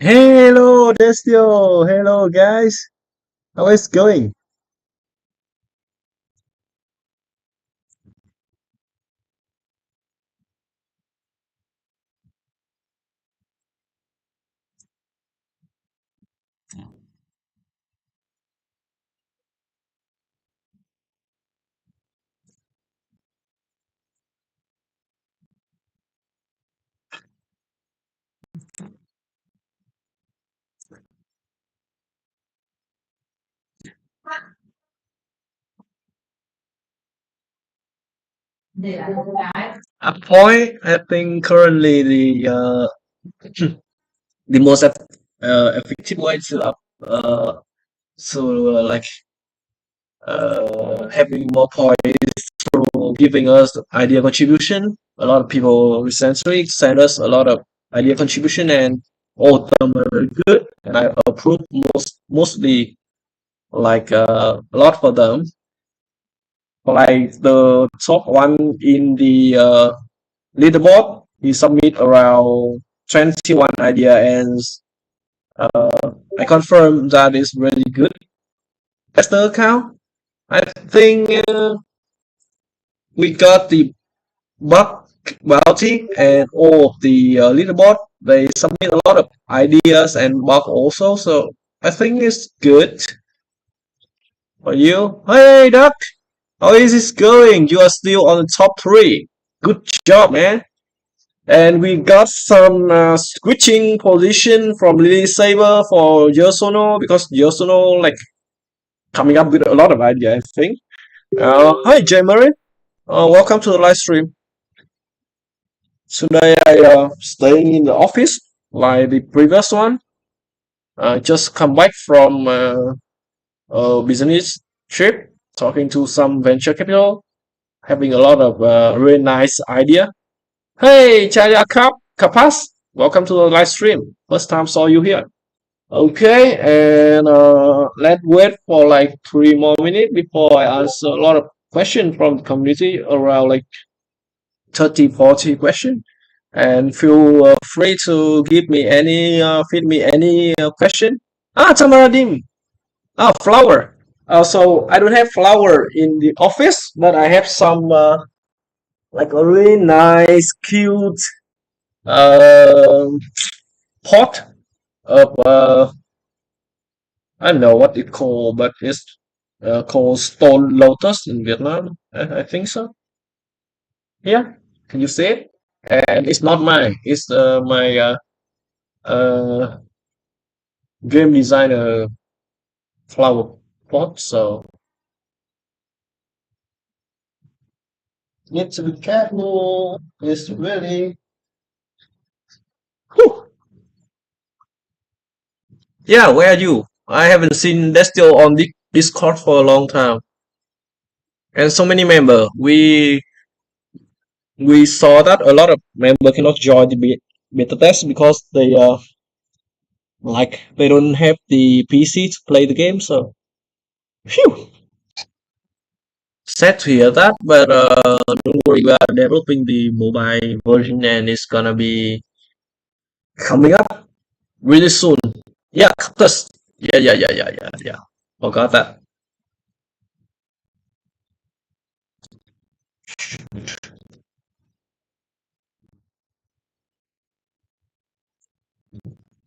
Hello, Destio. Hello, guys. How is going? At point, I think currently the most effective way to like having more points through giving us idea contribution. A lot of people recently send us a lot of idea contribution, and all of them are very good. And I approve mostly a lot for them. Like the top one in the leaderboard, he submit around 21 idea, and I confirm that is really good. Tester account, I think we got the bug bounty and all of the leaderboard. They submit a lot of ideas and bug also, so I think it's good for you. Hey, Doc, how is this going? You are still on the top three. Good job, man. And we got some switching position from Lily Saber for Yosono because Yosono like coming up with a lot of idea, I think. Hi, Jay Murray. Welcome to the live stream. Today I staying in the office like the previous one. Just come back from a business trip, talking to some venture capital, having a lot of really nice idea. Hey, Chaya Kapas, welcome to the live stream. First time saw you here. Okay, and let's wait for like 3 more minutes before I answer a lot of questions from the community, around like 30, 40 questions. And feel free to give me any, feed me any question. Tamaradim. Flower. So I don't have flower in the office, but I have some like a really nice, cute uh, pot of I don't know what it called, but it's called stone lotus in Vietnam. I think so. Yeah, can you see it? And it's not mine. It's my uh, game designer flower pot. So need to be careful. It's really. Whew. Yeah, where are you? I haven't seen that still on Discord for a long time, and so many member. We saw that a lot of member cannot join the beta test because they don't have the PC to play the game. So, phew, sad to hear that. But don't worry, we are developing the mobile version, and it's gonna be coming up really soon. Yeah, cactus. Yeah. Forgot that.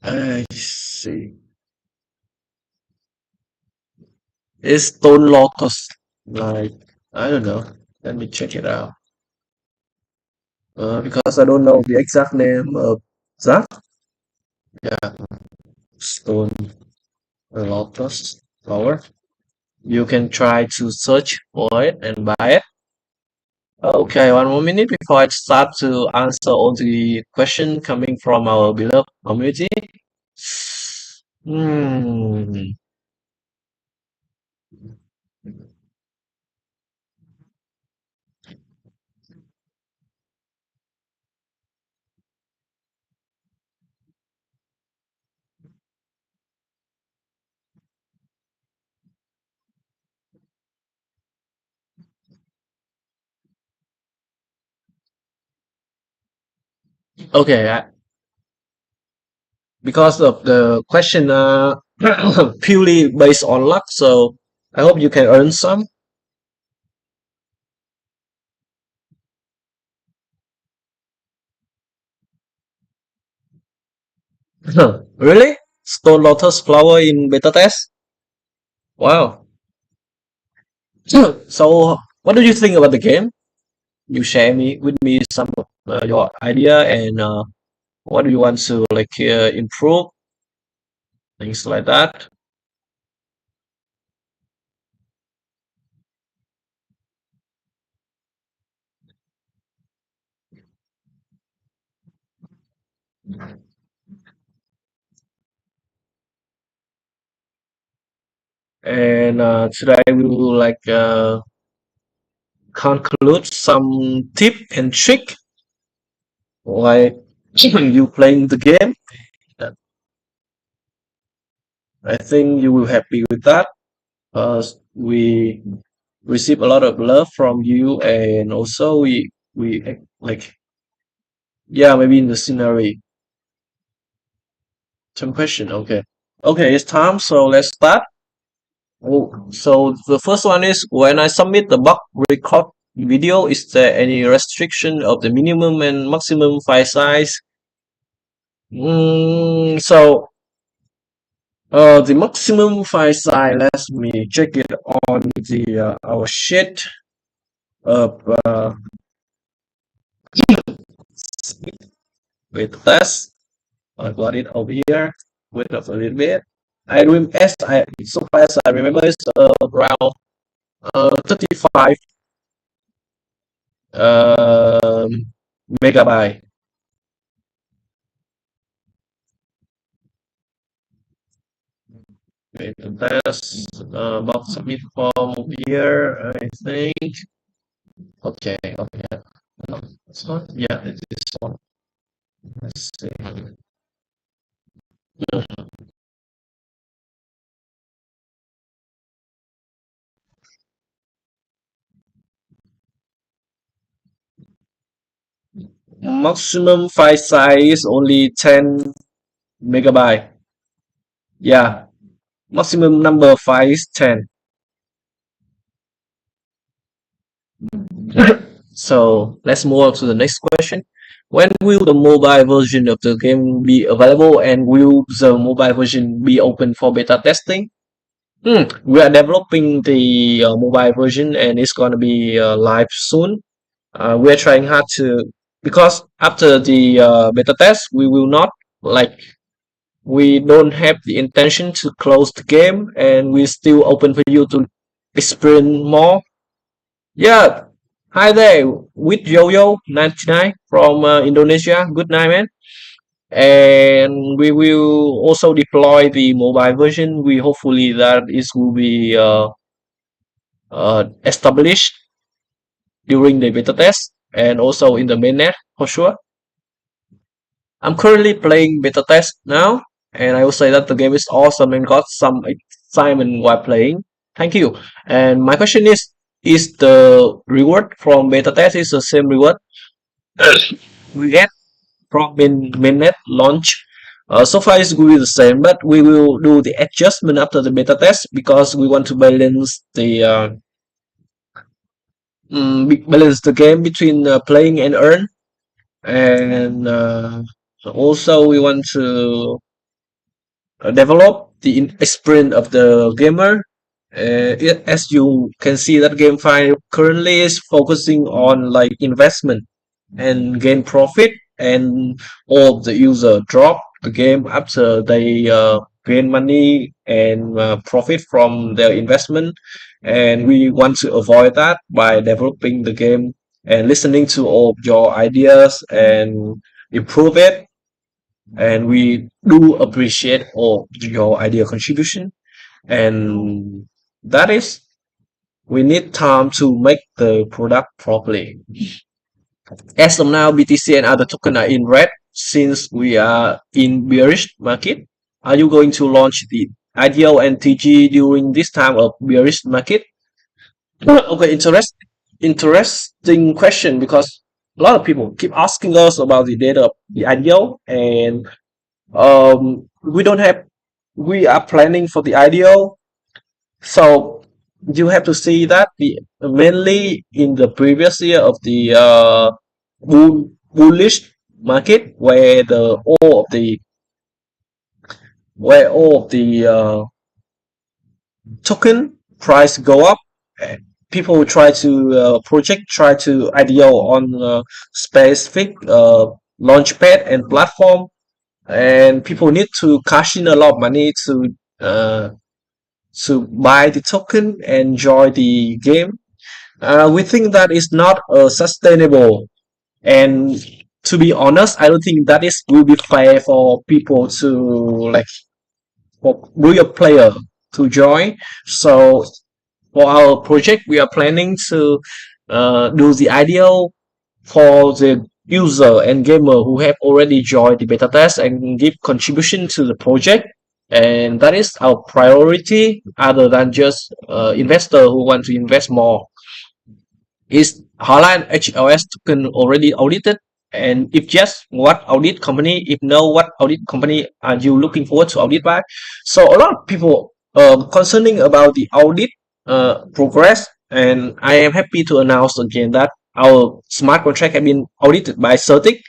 I see. It's stone locust. Like I don't know. Let me check it out. Because I don't know the exact name of that. Yeah, stone lotus flower. You can try to search for it and buy it. Okay, 1 more minute before I start to answer all the question coming from our beloved community. Hmm. Okay, because of the question purely based on luck. So I hope you can earn some. Really? Stone Lotus flower in beta test? Wow. So what do you think about the game? You share me with me some of your idea and what do you want to like improve, things like that. And today we will like conclude some tip and trick like you playing the game. I think you will happy with that because we receive a lot of love from you, and also we like yeah, maybe in the scenery. Some question, okay. Okay, it's time, so let's start. Oh, so the first one is when I submit the bug record video, is there any restriction of the minimum and maximum file size? So the maximum file size, let me check it on the our sheet of with test. I got it over here. Wait up a little bit. I remember as I so far as I remember it's around 35 um, megabyte. Okay, that's box submit form over here. I think. Okay, okay. No, it's not. Yeah, it is one. Let's see. Maximum file size only 10 megabyte. Yeah, maximum number of files 10. So let's move on to the next question. When will the mobile version of the game be available and will the mobile version be open for beta testing? We are developing the mobile version and it's going to be live soon. We're trying hard to, because after the beta test, we will not like, we don't have the intention to close the game and we're still open for you to experience more. Yeah. Hi there, with Yo-Yo 99 from Indonesia. Good night, man. And we will also deploy the mobile version. We hopefully that it will be established during the beta test and also in the mainnet for sure. I'm currently playing beta test now, and I will say that the game is awesome and got some excitement while playing. Thank you. And my question is the reward from beta test is the same reward we get from mainnet launch? So far it's going to be the same, but we will do the adjustment after the beta test because we want to balance the balance the game between playing and earn, and also we want to develop the experience of the gamer. As you can see, that game file currently is focusing on like investment and gain profit, and all of the user drop the game after they gain money and profit from their investment. And we want to avoid that by developing the game and listening to all of your ideas and improve it, and we do appreciate all your idea contribution. And that is, we need time to make the product properly. As of now, BTC and other token are in red since we are in bearish market. Are you going to launch the IDO and TG during this time of bearish market? Okay, interesting question, because a lot of people keep asking us about the data of the IDO, and We don't have. We are planning for the ideal. So you have to see that the mainly in the previous year of the bullish market, where all of the token price go up, uh, people try to try to ideal on specific launchpad and platform, and people need to cash in a lot of money uh, to buy the token and enjoy the game. We think that is not sustainable, and to be honest, I don't think that is will be fair for people to like for real player to join. So for our project, we are planning to do the ideal for the user and gamer who have already joined the beta test and give contribution to the project. And that is our priority, other than just investor who want to invest more. Is Haaland HLS token already audited? And if yes, what audit company? If no, what audit company are you looking forward to audit by? So a lot of people concerning about the audit progress, and I am happy to announce again that our smart contract have been audited by Certic.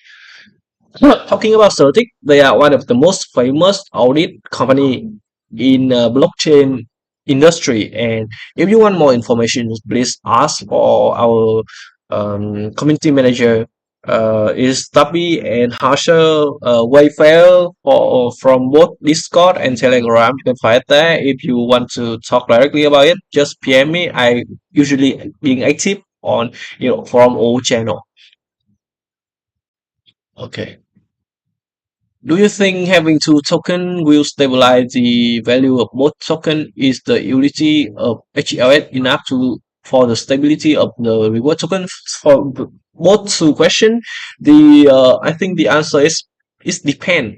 Talking about Certic, they are one of the most famous audit company in blockchain industry. And if you want more information, please ask for our community manager. Is Tabi and Harsha Wayfair from both Discord and Telegram. You can find there. If you want to talk directly about it, just PM me. I usually being active on from all channel. Okay. Do you think having two token will stabilize the value of both token? Is the utility of HLS enough to for the stability of the reward token? For both two question, the I think the answer is depend.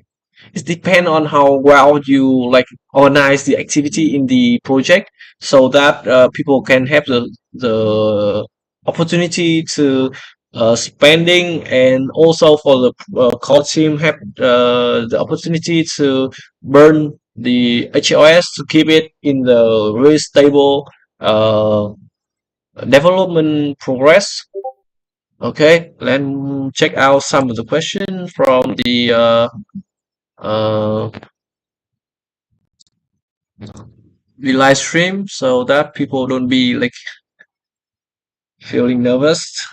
It depend on how well you like organize the activity in the project, so that people can have the opportunity to spending, and also for the core team have the opportunity to burn the HOS to keep it in the very stable uh, development progress. Okay, let's check out some of the questions from uh, the live stream, so that people don't be like feeling nervous.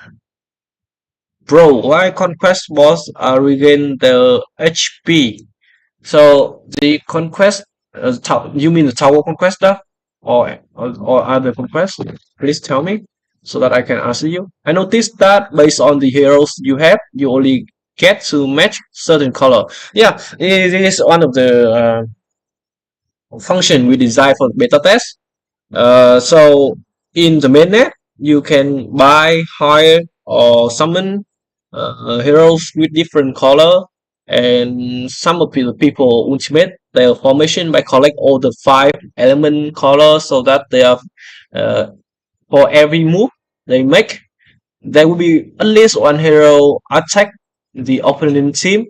Bro, why conquest boss regain the HP? So the conquest, you mean the tower conquest stuff, or other conquest? Please tell me so that I can answer you. I noticed that based on the heroes you have, you only get to match certain color. Yeah, it is one of the function we designed for beta test. So in the mainnet, you can buy, hire, or summon heroes with different color, and some of the people ultimate their formation by collect all the 5 element colors, so that they have uh, for every move they make, there will be at least one hero attack the opponent team.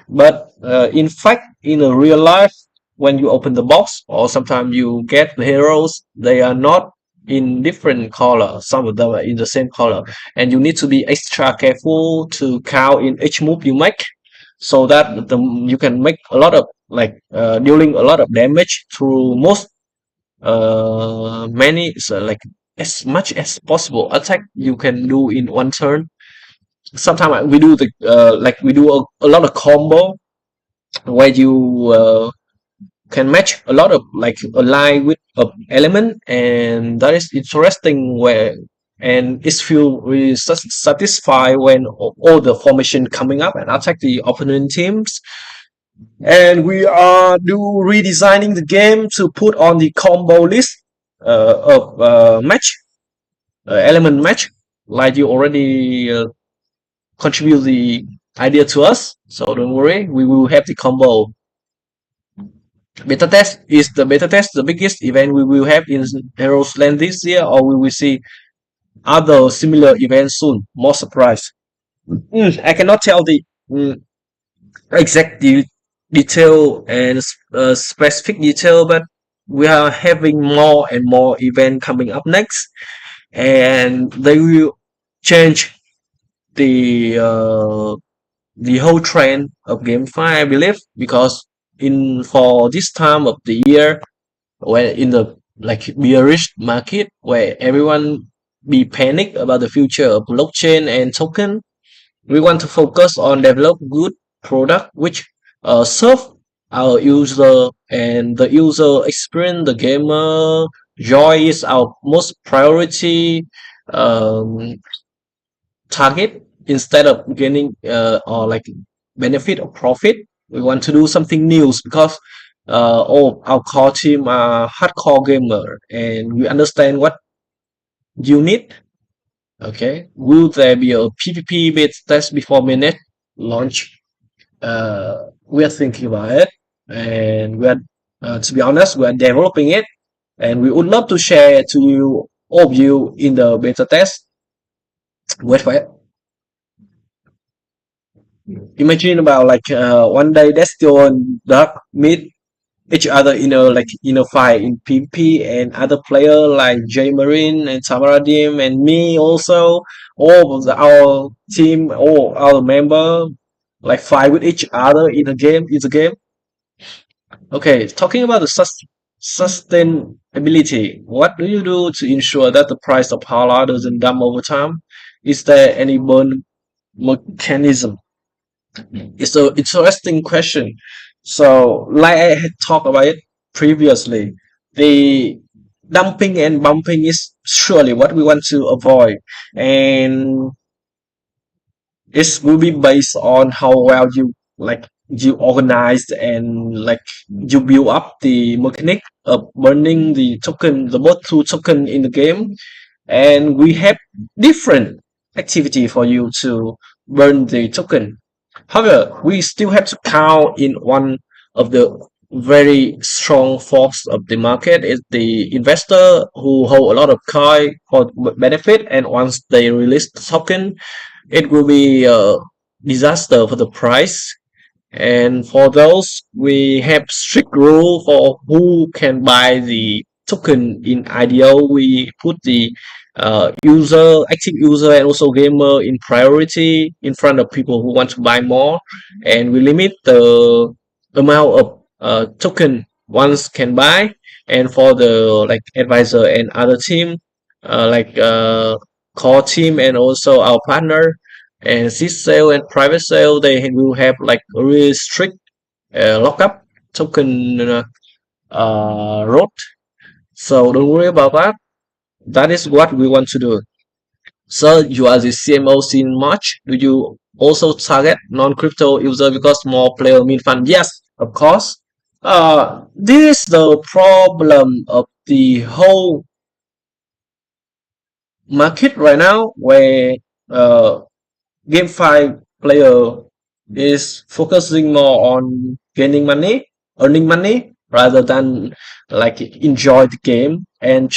But in fact, in a real life, when you open the box, or sometimes you get the heroes, they are not in different color. Some of them are in the same color, and you need to be extra careful to count in each move you make, so that you can make a lot of like dealing a lot of damage through most many, so like as much as possible attack you can do in one turn. Sometimes we do the like we do a lot of combo where you can match a lot of like a line with a element, and that is interesting where, and it feel really satisfied when all the formation coming up and attack the opponent teams. And we are do redesigning the game to put on the combo list of match element match, like you already contribute the idea to us, so don't worry, we will have the combo. Beta test the biggest event we will have in Heroes Land this year, or we will see other similar events soon? More surprise. I cannot tell the exact detail and specific detail, but we are having more and more event coming up next, and they will change the uh, the whole trend of GameFi, I believe, because in for this time of the year, when in the like bearish market where everyone be panic about the future of blockchain and token, we want to focus on develop good product which serve our user, and the user experience, the gamer joy is our most priority um, target. Instead of gaining or like benefit or profit, we want to do something new because all our core team are hardcore gamer and we understand what you need. Okay, will there be a PvP based test before mainnet launch? We are thinking about it, and we are, to be honest, we are developing it, and we would love to share to you all of you in the beta test. Wait for it. Imagine about like one day Destio and Dark meet each other in a like in a fight in PvP, and other player like J Marine and Samaradim and me also, all of our team, all our member like fight with each other in a game. It's a game. Okay, talking about the sustainability, what do you do to ensure that the price of Hala doesn't dump over time? Is there any burn mechanism? It's an interesting question. So, like I had talked about it previously, the dumping and bumping is surely what we want to avoid, and it will be based on how well you organize and like you build up the mechanic of burning the token, the both two token in the game, and we have different activity for you to burn the token. However, we still have to count in one of the very strong force of the market is the investor who hold a lot of coin for benefit, and once they release the token, it will be a disaster for the price. And for those, we have strict rule for who can buy the token. In ideal, we put the active user, and also gamer in priority in front of people who want to buy more, and we limit the amount of token ones can buy. And for the like advisor and other team, like core team and also our partner and seed sale and private sale, they will have like a really strict lockup token road. So don't worry about that. That is what we want to do. So you are the CMO in March. Do you also target non-crypto user because more player mean fun? Yes, of course. This is the problem of the whole market right now, where uh, GameFi player is focusing more on gaining money, earning money, rather than like enjoy the game. And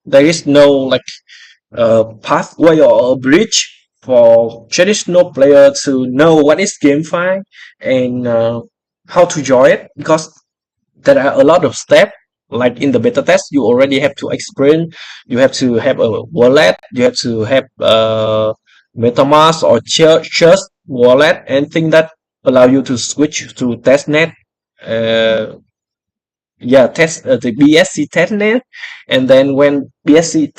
there is no like pathway or a bridge for traditional player to know what is GameFi and how to join it, because there are a lot of steps. Like in the beta test, you already have to explain. You have to have a wallet. You have to have MetaMask or Trust wallet, and thing that allow you to switch to testnet. Uh, yeah, test the BSC testnet, and then when BSC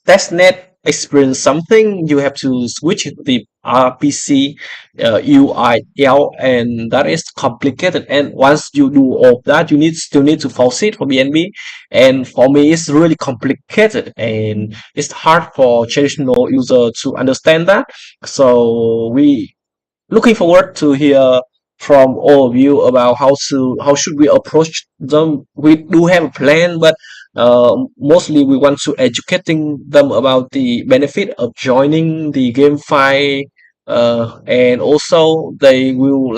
testnet experience something, you have to switch the RPC UIL, and that is complicated. And once you do all that, you still need to force it for BNB, and for me, it's really complicated and it's hard for traditional user to understand that. So we looking forward to hear from all of you about how should we approach them. We do have a plan, but mostly we want to educating them about the benefit of joining the GameFi, and also they will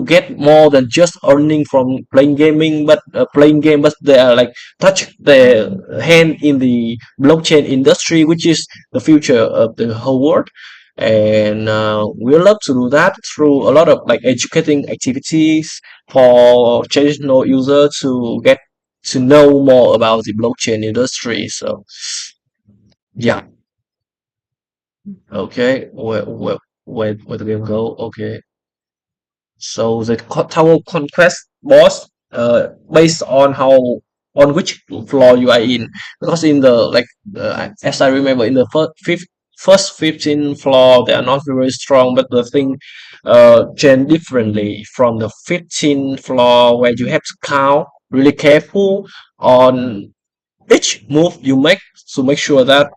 get more than just earning from playing gaming, but playing game, but they are like touch their hand in the blockchain industry, which is the future of the whole world. and we love to do that through a lot of like educating activities for traditional user to get to know more about the blockchain industry. So yeah, okay, where the game go? Okay, so the tower conquest boss, based on how on which floor you are in, because in the like as I remember in the first 15 floor they are not very strong, but the thing change differently from the 15th floor where you have to count really careful on each move you make to make sure that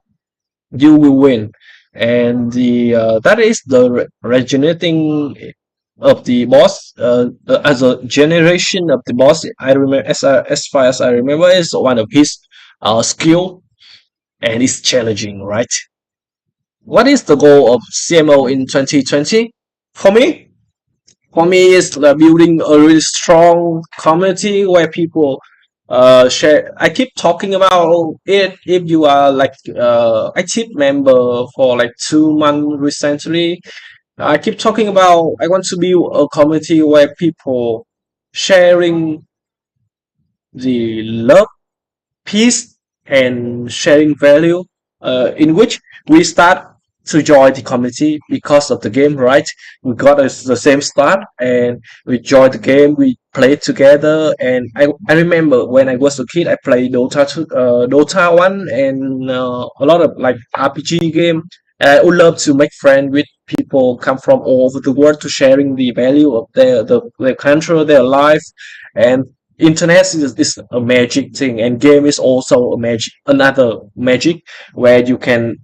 you will win. And the that is the regenerating of the boss, as a generation of the boss. I remember, as far as I remember, is one of his skill, and it's challenging, right? What is the goal of CMO in 2020? For me, it's building a really strong community where people share. I keep talking about it. If you are like active member for like 2 months recently, I keep talking about I want to build a community where people sharing the love, peace, and sharing value, in which we start to join the community because of the game, right? We got us the same start and we joined the game, we played together. And I remember when I was a kid, I played Dota 2, Dota 1, and a lot of like RPG game. And I would love to make friends with people come from all over the world to sharing the value of their country, their life. And internet is a magic thing, and game is also a magic, another magic, where you can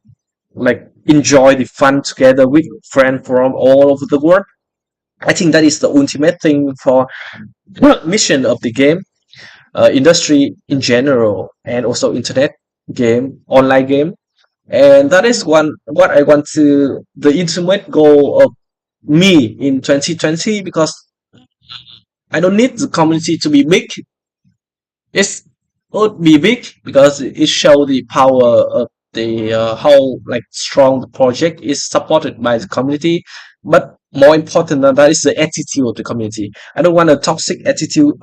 like enjoy the fun together with friends from all over the world. I think that is the ultimate thing for mission of the game industry in general, and also internet game, online game. And that is one what I want to the ultimate goal of me in 2020, because I don't need the community to be big. It's would be big because it show the power of the how like strong the project is supported by the community. But more important than that is the attitude of the community. I don't want a toxic attitude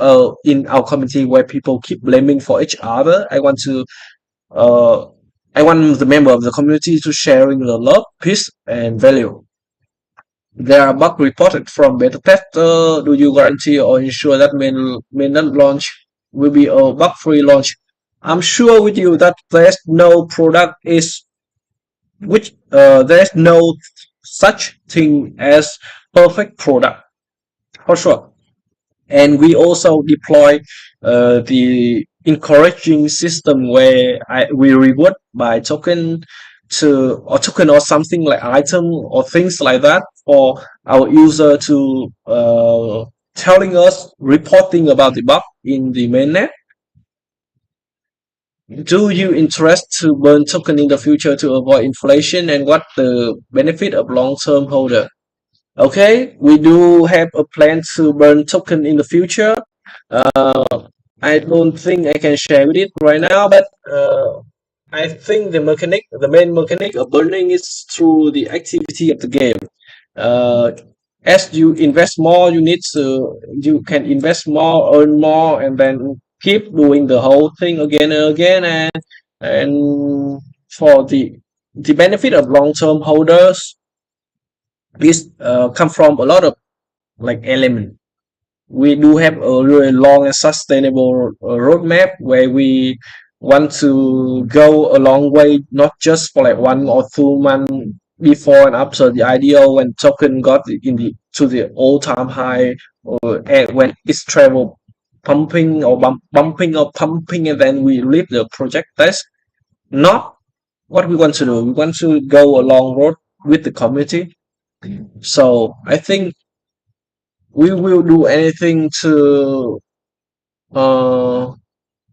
in our community where people keep blaming for each other. Uh I want the member of the community to sharing the love, peace, and value. There are bugs reported from beta tester. Do you guarantee or ensure that mainnet launch will be a bug-free launch? I'm sure with you that there's no product is which there's no such thing as perfect product for sure. And we also deploy the encouraging system where we reward by token to or token or something like item or things like that for our user to telling us reporting about the bug in the mainnet. Do you interest to burn token in the future to avoid inflation, and what the benefit of long-term holder? Okay, we do have a plan to burn token in the future. Uh, I don't think I can share with it right now, but I think the main mechanic of burning is through the activity of the game. Uh, as you invest more, you can invest more, earn more, and then keep doing the whole thing again and again. And for the benefit of long-term holders, this come from a lot of like element. We do have a really long and sustainable roadmap where we want to go a long way, not just for like 1 or 2 months before and after the ideal when token got in the to the all-time high, or when it's travel pumping or bumping or pumping, and then we leave the project. That's not what we want to do. We want to go a long road with the community. So I think we will do anything to uh,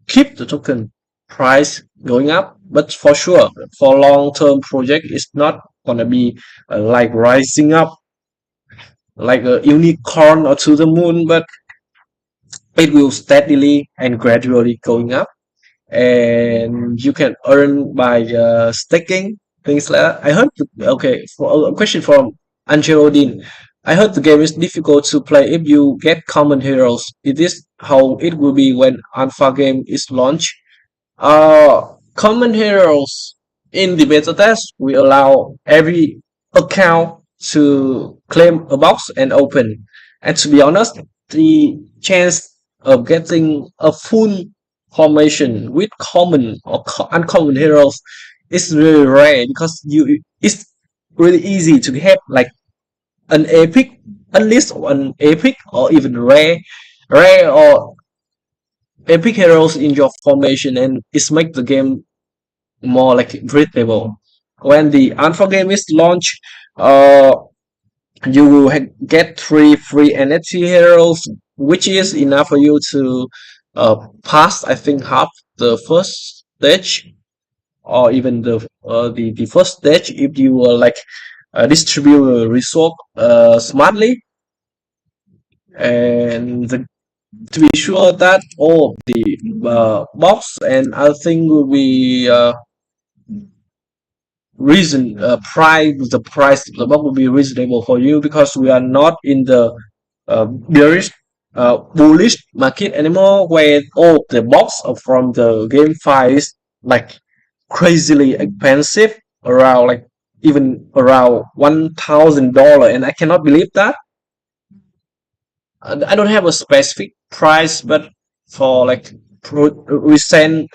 keep the token price going up. But for sure, for long term project, it's not gonna be like rising up like a unicorn or to the moon, but it will steadily and gradually going up. And you can earn by staking. things like that. I heard. Okay, for a question from Angelodine. I heard the game is difficult to play if you get common heroes. Is this how it will be when alpha game is launched? Common heroes in the beta test, we allow every account to claim a box and open. And to be honest, the chance of getting a full formation with common or uncommon heroes is really rare because it's really easy to have like an epic, at least an epic or even rare or epic heroes in your formation, and it's make the game more like breathable. When the alpha game is launched, uh, you will get three free NFT heroes, which is enough for you to pass, I think, half the first stage, or even the first stage if you like distribute a resource smartly. And to be sure that all of the box and other thing will be reason price the box will be reasonable for you, because we are not in the bearish bullish market anymore where all the box from the game file is like crazily expensive, around like even around $1,000, and I cannot believe that. I don't have a specific price, but for like recently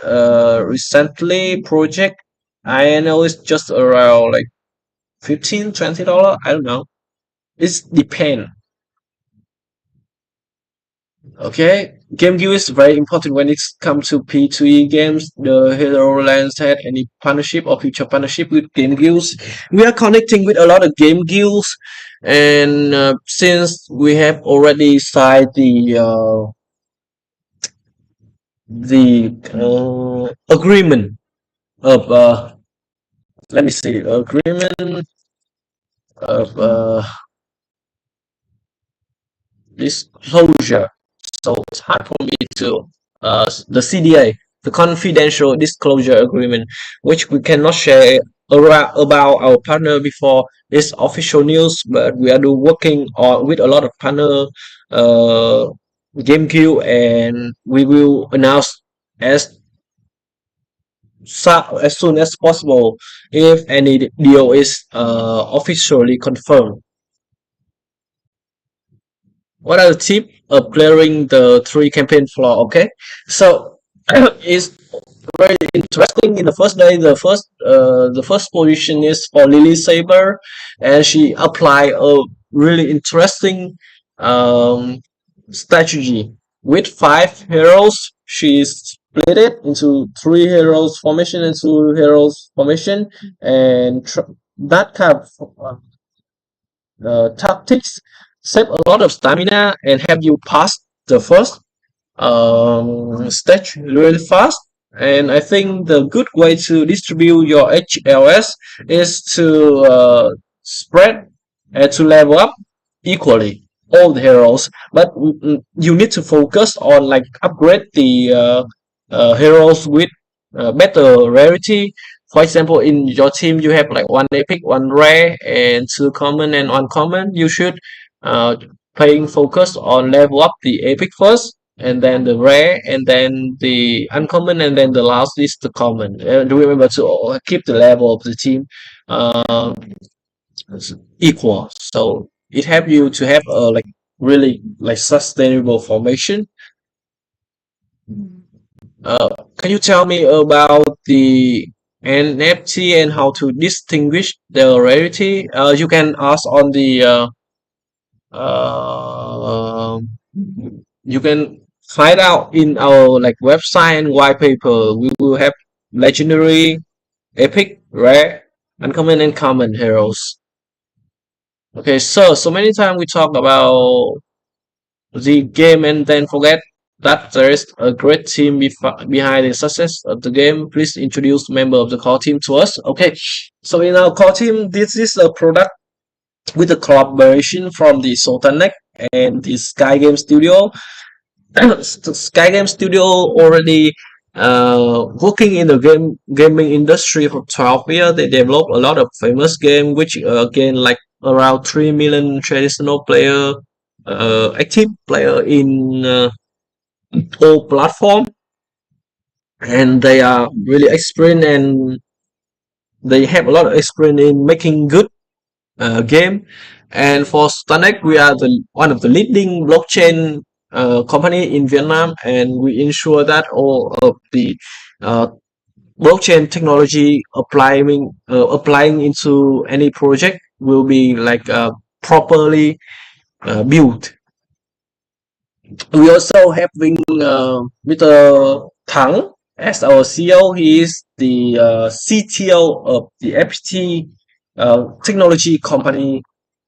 project, I know it's just around like 15-20 dollars. I don't know. It's depend. Okay, game view is very important when it's come to P2E games. The Hero Lands had any partnership or future partnership with game guilds. We are connecting with a lot of game guilds, and since we have already signed the agreement of let me see, agreement of disclosure. So it's hard for me to the CDA, the confidential disclosure agreement, which we cannot share about our partner before this official news. But we are working on with a lot of partner uh, game queue, and we will announce as as soon as possible if any deal is officially confirmed. What are the tips of clearing the three campaign floor? Okay, so it's very interesting. In the first day, the first position is for Lily Saber, and she applied a really interesting um, strategy with five heroes. She split it into three heroes formation and two heroes formation, and that kind of tactics save a lot of stamina and have you pass the first stage really fast. And I think the good way to distribute your HLS is to spread and to level up equally all the heroes, but you need to focus on like upgrade the heroes with better rarity. For example, in your team you have like one epic, one rare, and two common and one common. You should uh, paying focus on level up the epic first, and then the rare, and then the uncommon, and then the last is the common. Do remember to keep the level of the team uh, equal, so it helps you to have a like really like sustainable formation. Can you tell me about the NFT and how to distinguish the rarity? You can ask on the uh, you can find out in our like website and white paper. We will have legendary, epic, rare, uncommon, and common heroes. Okay, so many times we talk about the game and then forget that there is a great team behind the success of the game. Please introduce member of the core team to us. Okay, so in our core team, this is a product with a collaboration from the Sultanek and the Sky Game Studio. Sky Game Studio already Working in the gaming industry for 12 years, they developed a lot of famous game, which again like around 3 million traditional player, active player in all platform, and they are really experienced and they have a lot of experience in making good game. And for Stanek, we are the one of the leading blockchain company in Vietnam, and we ensure that all of the uh, blockchain technology applying into any project will be like properly built. We also having Mr. Tang as our CEO. He is the CTO of the FPT technology company,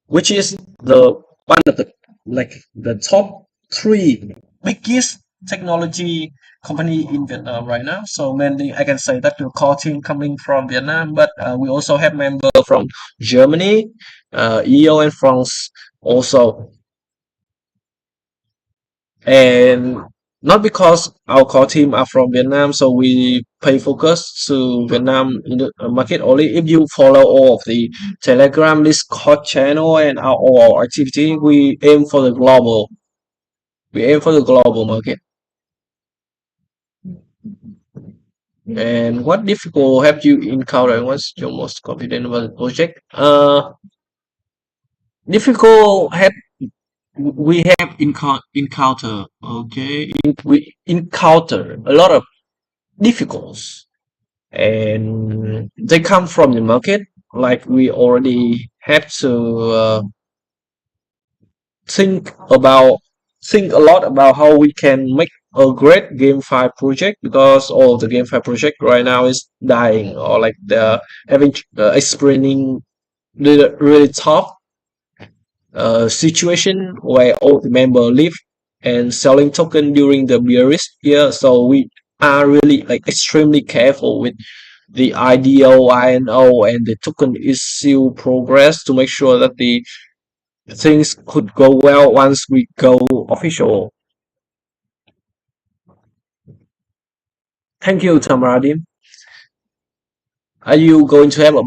which is the one of the like the top three biggest technology company in Vietnam right now. So mainly, I can say that the core team coming from Vietnam, but we also have members from Germany, EU, and France also. And not because our core team are from Vietnam, so we pay focus to Vietnam in the market only. If you follow all of the Telegram, Discord channel, and all our activity, we aim for the global. We aim for the global market. And what difficult have you encountered? What's your most confident about the project? Difficult have we have encounter. Okay, we encounter a lot of difficulties, and they come from the market. Like we already have to think about think a lot about how we can make a great GameFi project, because all the GameFi project right now is dying, or like they're having experiencing really tough situation where all the member leave and selling token during the bearish year. So we are really like extremely careful with the IDO, INO, and the token issue progress to make sure that the things could go well once we go official. Thank you, Tamaradim. Are you going to have a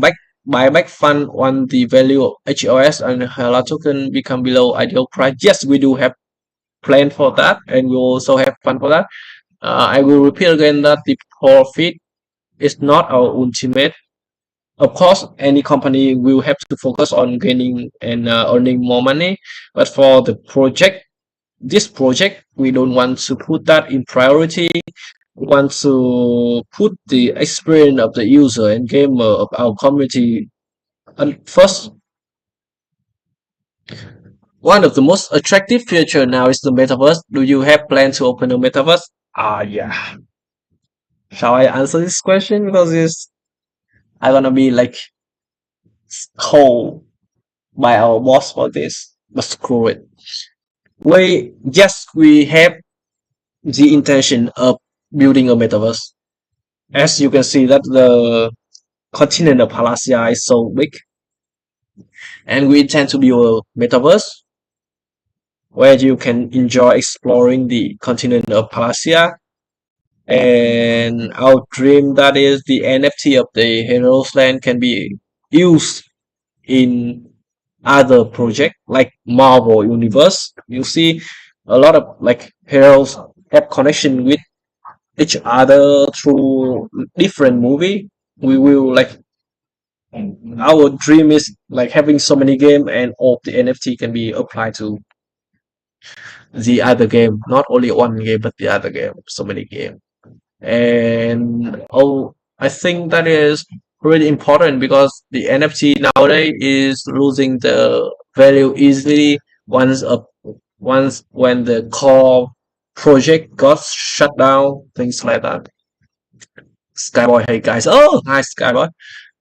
buyback fund when the value of HOS and Hala token become below ideal price? Yes, we do have plan for that, and we also have fun for that. I will repeat again that the profit is not our ultimate. Of course, any company will have to focus on gaining and earning more money, but for the project, this project, we don't want to put that in priority. We want to put the experience of the user and gamer of our community first. One of the most attractive feature now is the metaverse. Do you have plan to open a metaverse? Yeah. Shall I answer this question? Because it's I'm gonna be like told by our boss for this. But screw it. We have the intention of building a metaverse. As you can see that the continent of Palacia is so big, and we intend to build a metaverse where you can enjoy exploring the continent of Palacia. And our dream that is the NFT of the Heroes Land can be used in other project like Marvel Universe. You see a lot of like heroes have connection with each other through different movie. We will like our dream is like having so many game, and all the NFT can be applied to the other game, not only one game but the other game, so many game. And I think that is really important because the NFT nowadays is losing the value easily once when the core project got shut down, things like that. Skyboy, hey guys. Oh, hi Skyboy.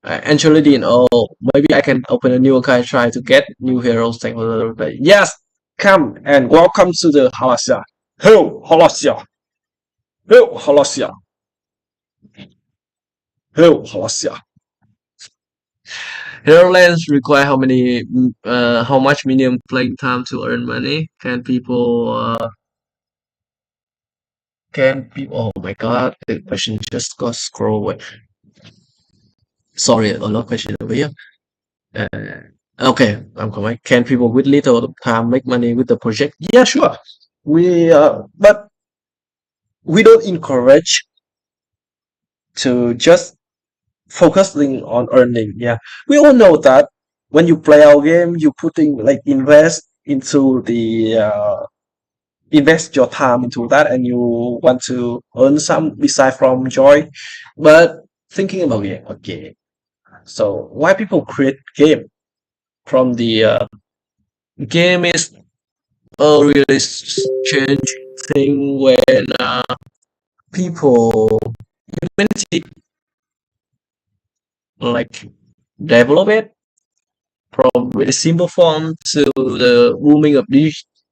Angela Dean, oh, maybe I can open a new account, try to get new heroes. Thank you. Yes, come and welcome to the Halasia. Hello, Halasia. Hello, Halasia. Hello, Halasia. Herolands require how much minimum playing time to earn money? Can people Can people? Oh my God, the question just got scroll away. Sorry, a lot of question over here. Uh, okay, I'm coming. Can people with little time make money with the project? Yeah, sure. But we don't encourage to just focusing on earning. Yeah, we all know that when you play our game, you putting like invest your time into that, and you want to earn some beside from joy. But thinking about it, okay, so why people create game from the game is a really strange thing when people humanity like develop it from really simple form to the booming of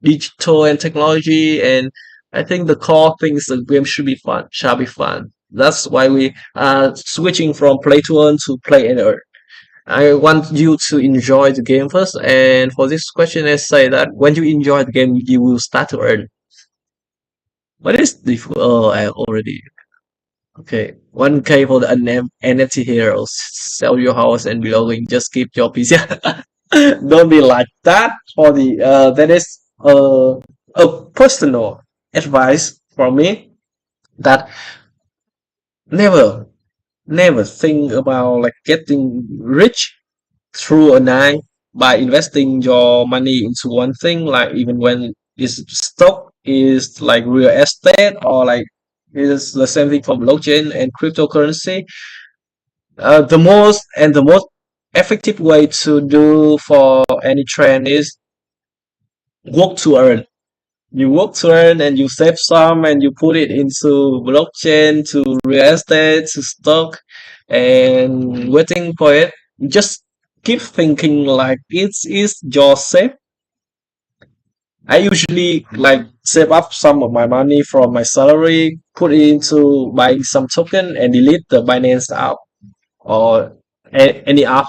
digital and technology. And I think the core things the game should be fun, shall be fun. That's why we are switching from play to earn to play and earn. I want you to enjoy the game first, and for this question, I say that when you enjoy the game, you will start to earn. What is the? Oh, I already okay. 1K for the NFT heroes. Sell your house and belonging. Just keep your PC. Don't be like that. For the that is a personal advice from me that never never think about like getting rich through a night by investing your money into one thing, like even when it's stock is like real estate or like is the same thing for blockchain and cryptocurrency. The most effective way to do for any trend is work to earn. You work to earn and you save some and you put it into blockchain, to real estate, to stock, and waiting for it. Just keep thinking like it is your safe. I usually like save up some of my money from my salary, put it into buying some token and delete the Binance app or any app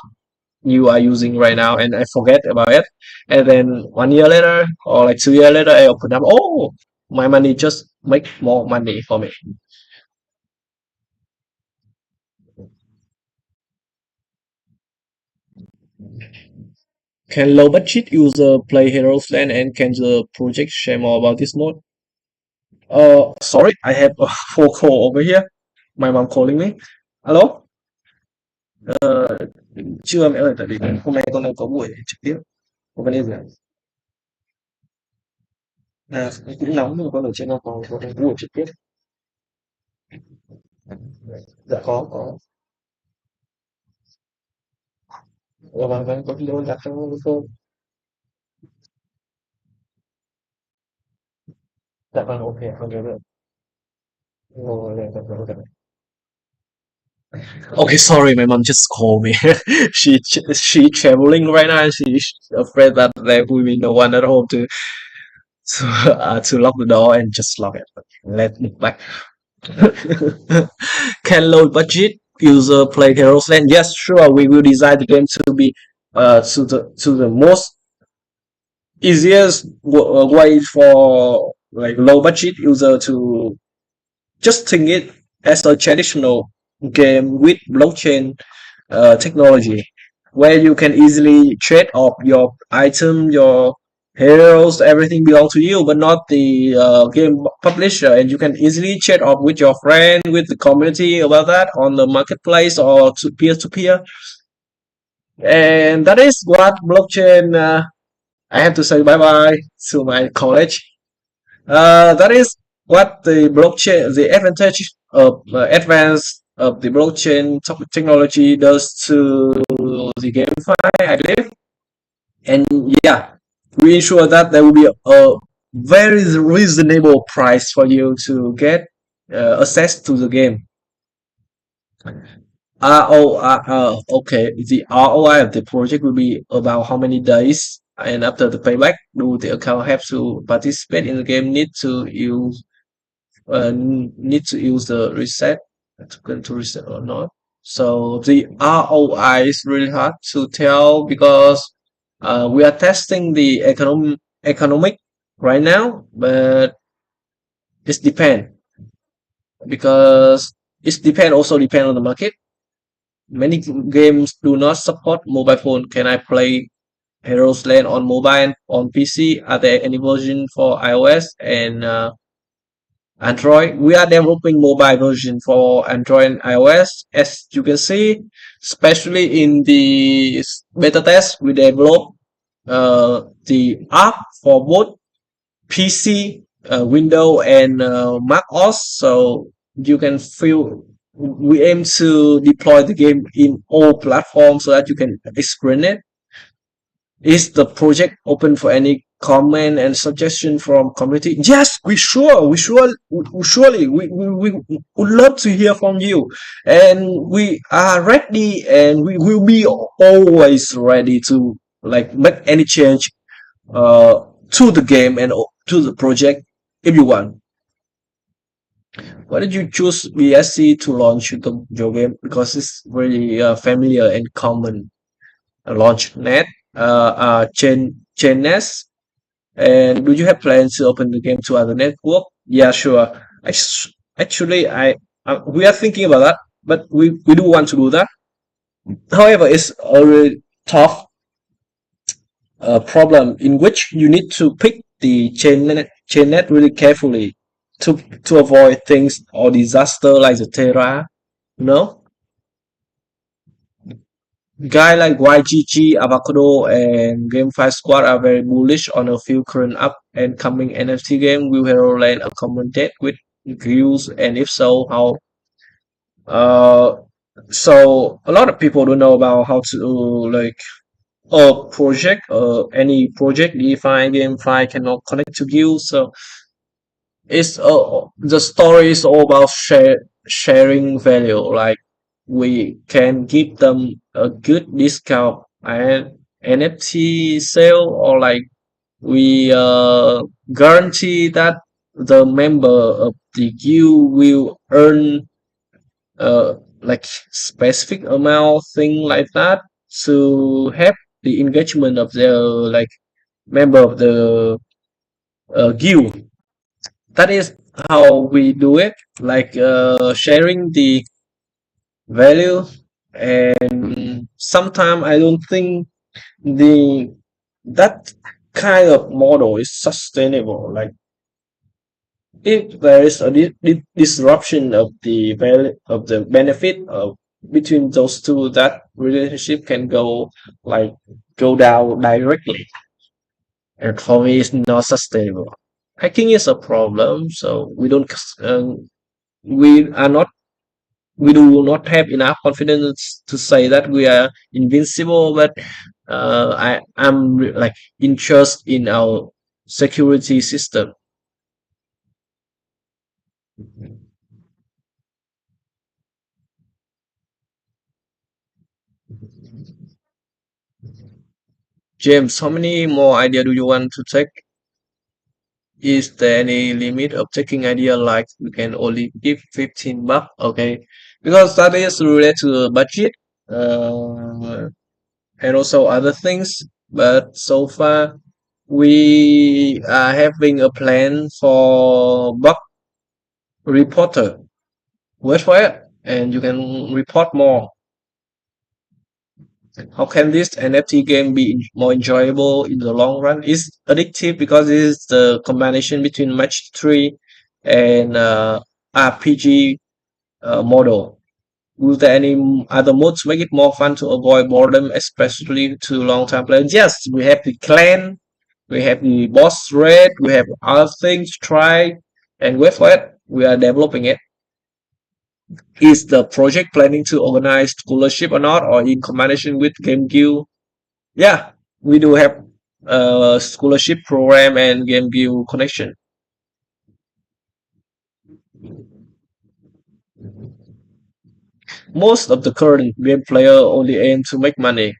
you are using right now, and I forget about it. And then 1 year later or like 2 year later, I open up. Oh, my money just make more money for me. Can low budget user play Heroes Land, and can the project share more about this mode? Sorry, I have a phone call over here. My mom calling me. Alo? Ờ, Chưa mẹ ơi, tại vì hôm nay con đang có buổi trực tiếp. Có vấn đề gì ạ? À, cũng nóng nhưng mà con ở trên văn phòng có đang có buổi trực tiếp. Dạ có. Vâng, có video đặt trong phone. Dạ vâng, ok, con nhớ rồi. Rồi, rồi. Okay, sorry, my mom just called me. She traveling right now. She's afraid that there will be no one at home to lock the door and just lock it. Let me back. Can low budget user play Heroes Land? Yes, sure. We will design the game to be to the most easiest way for like low budget user to just think it as a traditional game with blockchain technology, where you can easily trade off your item, your heroes, everything belong to you, but not the game publisher, and you can easily chat off with your friend, with the community about that on the marketplace or to peer to peer. And that is what blockchain. I have to say bye bye to my college. That is what the blockchain, the advantage of advance of the blockchain technology does to the GameFi, I believe. And yeah, we ensure that there will be a very reasonable price for you to get access to the game. Okay, the ROI of the project will be about how many days, and after the payback, do the account have to participate in the game, need to use the reset token to reset or not. So the ROI is really hard to tell because we are testing the economic right now, but it depends. because it depend on the market. Many games do not support mobile phone. Can I play Heroes Land on mobile on PC? Are there any version for iOS and Android? We are developing mobile version for Android and iOS. As you can see, especially in the beta test, we develop the app for both PC, Windows, and Mac OS. So you can feel we aim to deploy the game in all platforms so that you can experience it. Is the project open for any comment and suggestion from community? Yes, we surely we would love to hear from you, and we are ready, and we will be always ready to like make any change to the game and to the project if you want. Why did you choose BSC to launch your game? Because it's really familiar and common. Launch net, chain nest, and do you have plans to open the game to other network? Yeah, sure. Actually, we are thinking about that, but we do want to do that. However, it's already tough problem in which you need to pick the chain net really carefully to avoid things or disaster like the Terra. You know, guy like YGG, Avocado, and GameFi Squad are very bullish on a few current up and coming NFT game. Will Hero Lane accommodate with views, and if so, how? Uh, so a lot of people don't know about how to like any project, DeFi, GameFi cannot connect to guilds. So it's the story is all about sharing value. Like we can give them a good discount and NFT sale, or like we guarantee that the member of the guild will earn like specific amount, thing like that, to have the engagement of the like member of the guild. That is how we do it, like sharing the value. And sometimes I don't think the that kind of model is sustainable. Like if there is a disruption of the value of the benefit of between those two, that relationship can go down directly, and for me it's not sustainable. Hacking is a problem, so we are not we do not have enough confidence to say that we are invincible. But I'm like interested in our security system. James, how many more idea do you want to take? Is there any limit of taking idea, like we can only give 15 bucks? Okay, because that is related to the budget, uh, and also other things. But so far, we are having a plan for bug reporter. Wait for it, and you can report more. How can this NFT game be more enjoyable in the long run? It's addictive because it is the combination between match 3 and RPG model. Will there any other modes make it more fun to avoid boredom, especially to long-term players? Yes, we have the clan, we have the boss raid, we have other things to try, and wait for it. We are developing it. Is the project planning to organize scholarship or not, or in combination with Game Guild? Yeah, we do have a scholarship program and Game Guild connection. Most of the current game player only aim to make money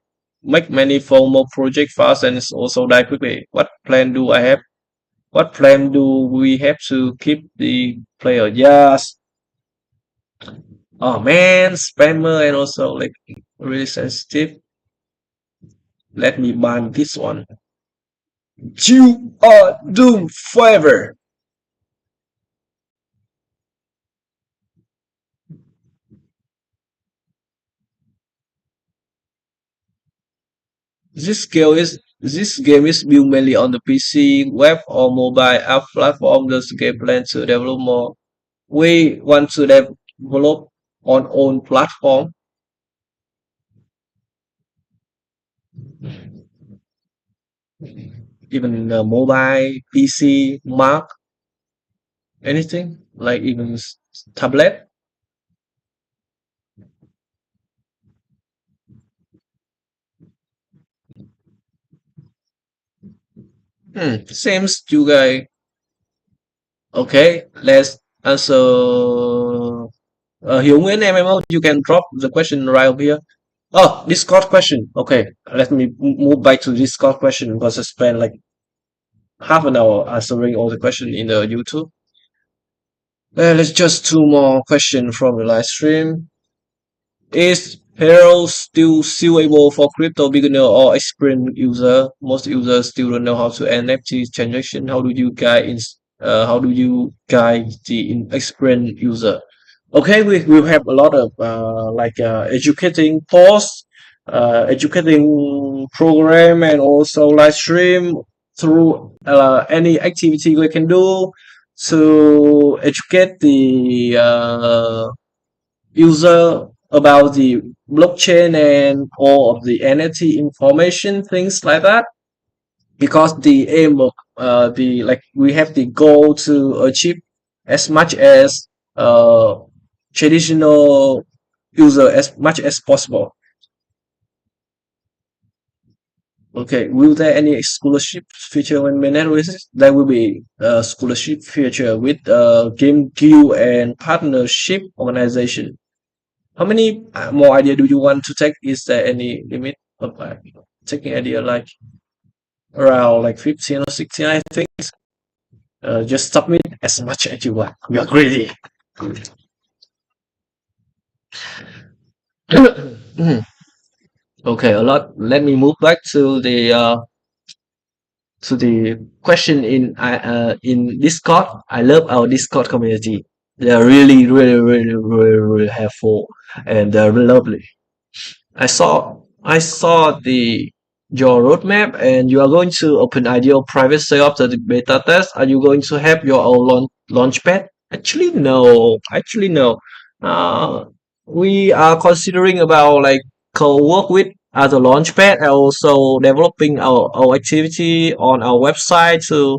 for more project fast and also die quickly. What plan do we have to keep the player? Yes. Oh man, spammer and also like really sensitive. Let me ban this one. You are doomed forever. This game is built mainly on the PC, web, or mobile app platform. Does the game plan to develop more? We want to develop on own platform, even mobile, PC, Mac, anything like even tablet. Seems you guys okay. Let's answer. Hiểu Nguyễn MMO, you can drop the question right over here. Oh, Discord question. Okay, let me move back to Discord question because I spent like half an hour answering all the question in the YouTube. Let's just two more question from the live stream. Is Hero still suitable for crypto beginner or experienced user? Most users still don't know how to NFT transaction. How do you guide the experienced user? Okay, we will have a lot of educating posts, educating program, and also live stream through any activity we can do to educate the user about the blockchain and all of the NFT information, things like that. Because the aim of the like we have the goal to achieve as much as traditional user as much as possible. Okay, will there any scholarship feature when mainnet releases? There will be a scholarship feature with game guild and partnership organization. How many more idea do you want to take? Is there any limit of taking idea like around like 15 or 16? I think just submit as much as you want. We are greedy. Okay, a lot. Let me move back to the question in Discord. I love our Discord community. They are really helpful and they're lovely. I saw the your roadmap and you are going to open ideal private sale after the beta test. Are you going to have your own launch pad? Actually no. Actually no. Uh we are considering about like co-work with other launchpad and also developing our activity on our website to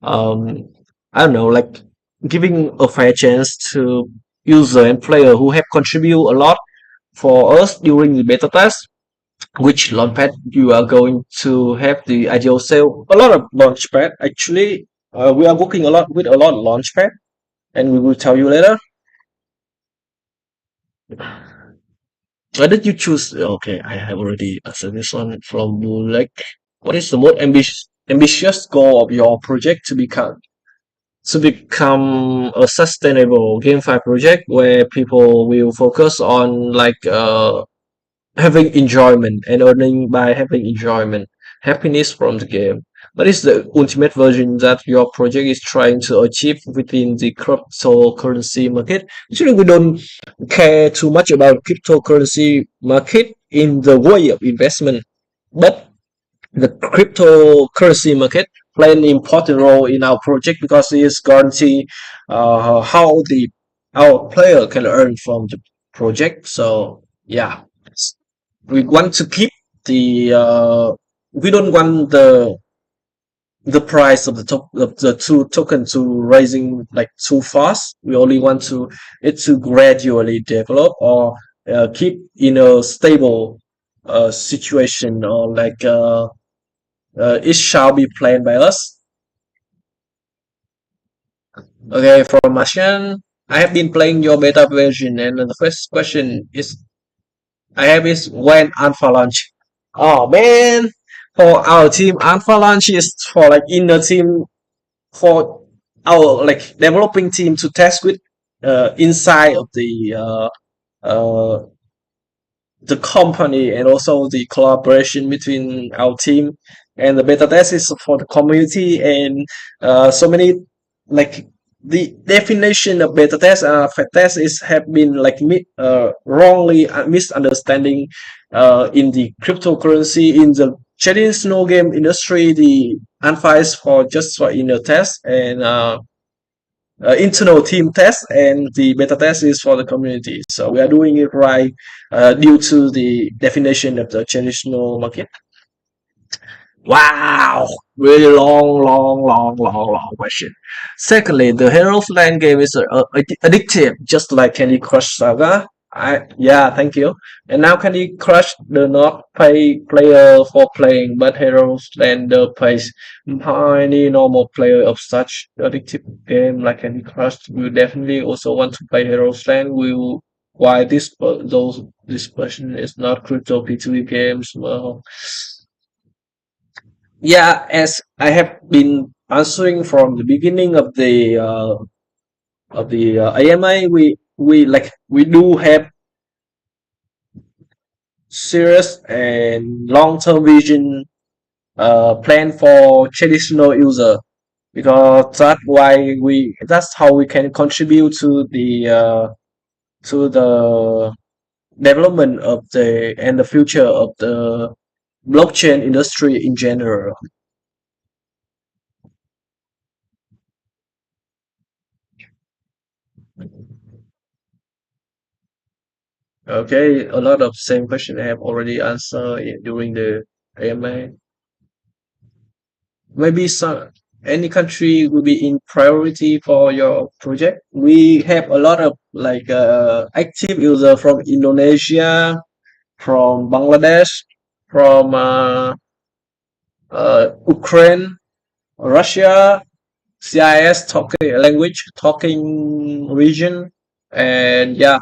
um I don't know like giving a fair chance to user and player who have contributed a lot for us during the beta test, which launchpad you are going to have the ideal sale. A lot of launchpad actually. We are working a lot with a lot of launchpad, and we will tell you later. Why did you choose? Okay, I have already answered this one from Blue Lake. What is the most ambitious goal of your project to become a sustainable GameFi project where people will focus on like having enjoyment and earning by having enjoyment, happiness from the game. What is the ultimate version that your project is trying to achieve within the cryptocurrency market? Actually, we don't care too much about cryptocurrency market in the way of investment, but the cryptocurrency market play an important role in our project because it is guarantee how the our player can earn from the project. So yeah, we want to keep the we don't want the price of the two token to rising like too fast. We only want to it to gradually develop or keep in a stable situation or like it shall be planned by us. Okay, for Martian, I have been playing your beta version, and the first question is I have is when Alpha launch. Oh man, for our team, Alpha launch is for like inner team for our like developing team to test with inside of uh, the company and also the collaboration between our team and the beta test is for the community and so many like the definition of beta test and alpha test is have been like wrongly misunderstanding in the cryptocurrency in the traditional game industry, the alpha is for just for inner test and internal team test, and the beta test is for the community. So we are doing it right due to the definition of the traditional market. Wow, really long question. Secondly, the Heroes Land game is addictive, just like Candy Crush Saga. Yeah, thank you. And now Candy Crush do not pay player for playing, but Heroes Land pays many normal player of such addictive game like Candy Crush will definitely also want to play Heroes Land. Will why this person is not crypto P2E games? Well, yeah, as I have been answering from the beginning of the AMA, we do have serious and long term vision plan for traditional user, because that's how we can contribute to the development of the and the future of the blockchain industry in general. Okay, a lot of same question I have already answered during the AMA. Maybe any country will be in priority for your project. We have a lot of active user from Indonesia, from Bangladesh, from Ukraine, Russia, CIS talking language talking region, and yeah,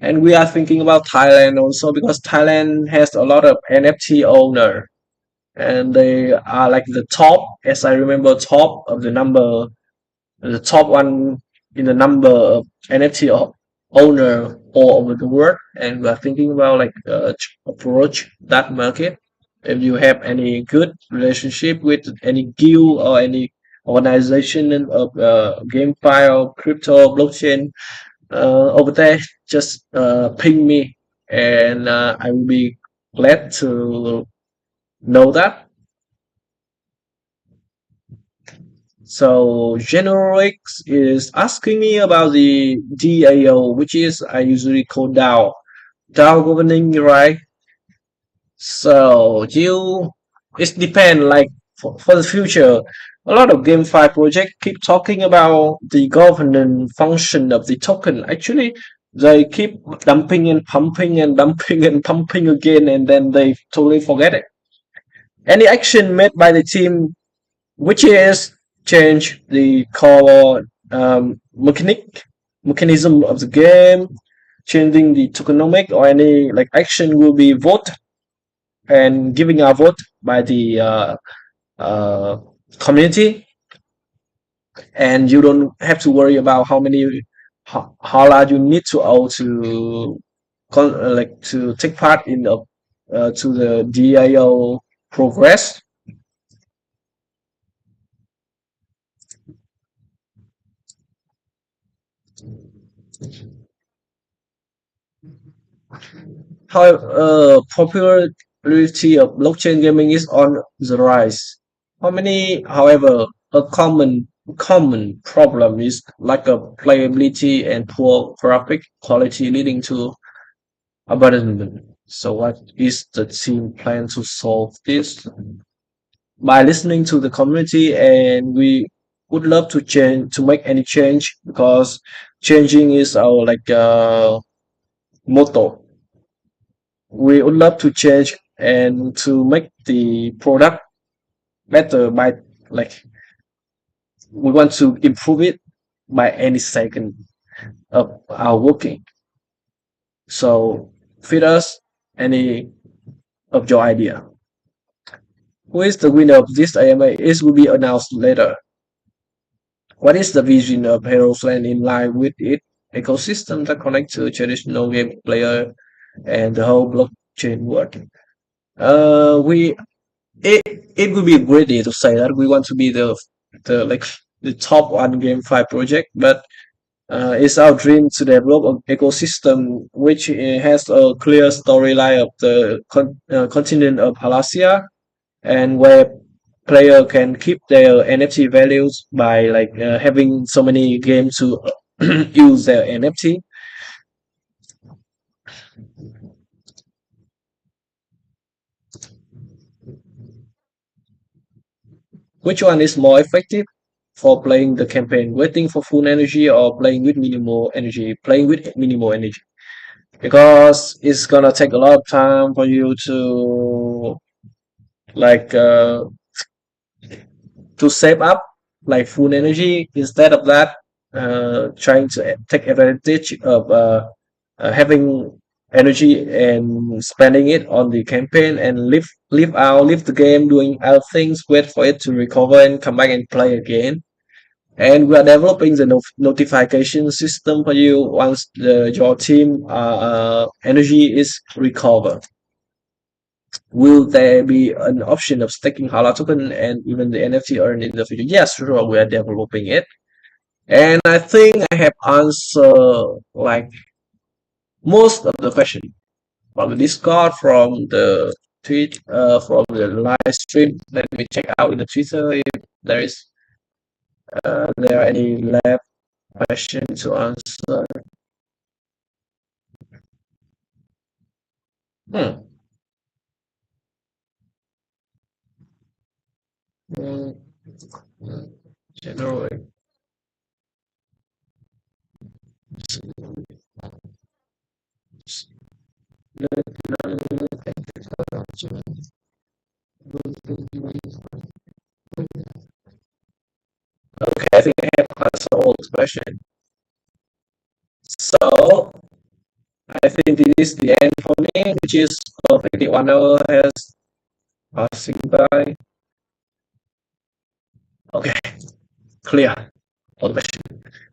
and we are thinking about Thailand also because Thailand has a lot of NFT owner, and they are like the top, as I remember, top of the top one in the number of NFT owner all over the world, and we are thinking about approach that market. If you have any good relationship with any guild or any organization of GameFi or crypto blockchain over there, just ping me, and I will be glad to know that. So Generics is asking me about the DAO, which is I usually call DAO. DAO governing, right? So it depends. Like for the future, a lot of GameFi projects keep talking about the governance function of the token. Actually, they keep dumping and pumping and dumping and pumping again, and then they totally forget it. Any action made by the team, which is change the core mechanism of the game, changing the tokenomic or any like action will be vote and giving a vote by the uh, community, and you don't have to worry about how large you need to owe to to take part in the to the DIO progress. However, popularity of blockchain gaming is on the rise. However, a common problem is lack of playability and poor graphic quality, leading to abandonment. So, what is the team plan to solve this? By listening to the community, and we would love to change to make any change because changing is our motto. We would love to change and to make the product better by like we want to improve it by any second of our working. So feed us any of your idea. Who is the winner of this AMA is will be announced later. What is the vision of Heroes Land in line with its ecosystem that connects to traditional game player and the whole blockchain world? We it it would be a great day to say that we want to be the top one game five project, but it's our dream to develop an ecosystem which has a clear storyline of the continent of Halasia and where player can keep their NFT values by having so many games to use their NFT. Which one is more effective for playing the campaign? Waiting for full energy or playing with minimal energy? Playing with minimal energy because it's gonna take a lot of time for you to like uh, to save up like full energy. Instead of that, trying to take advantage of having energy and spending it on the campaign and leave the game, doing other things, wait for it to recover and come back and play again. And we are developing the notification system for you once your team energy is recovered. Will there be an option of staking Hala token and even the NFT earned in the future? Yes, sure, we are developing it. And I think I have answered like most of the question from the Discord, from the tweet, from the live stream. Let me check out in the Twitter if there are any lab question to answer. Hmm. Mm, Generally. Okay, I think I have answered all the question. So I think this is the end for me, which is perfectly 1 hour has passing by. Okay, clear. All the question.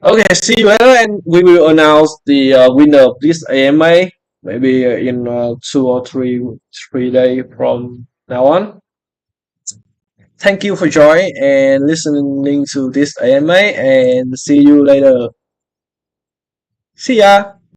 Okay, see you later, and we will announce the winner of this AMA maybe in 2 or 3 days from now on. Thank you for joining and listening to this AMA, and see you later. See ya.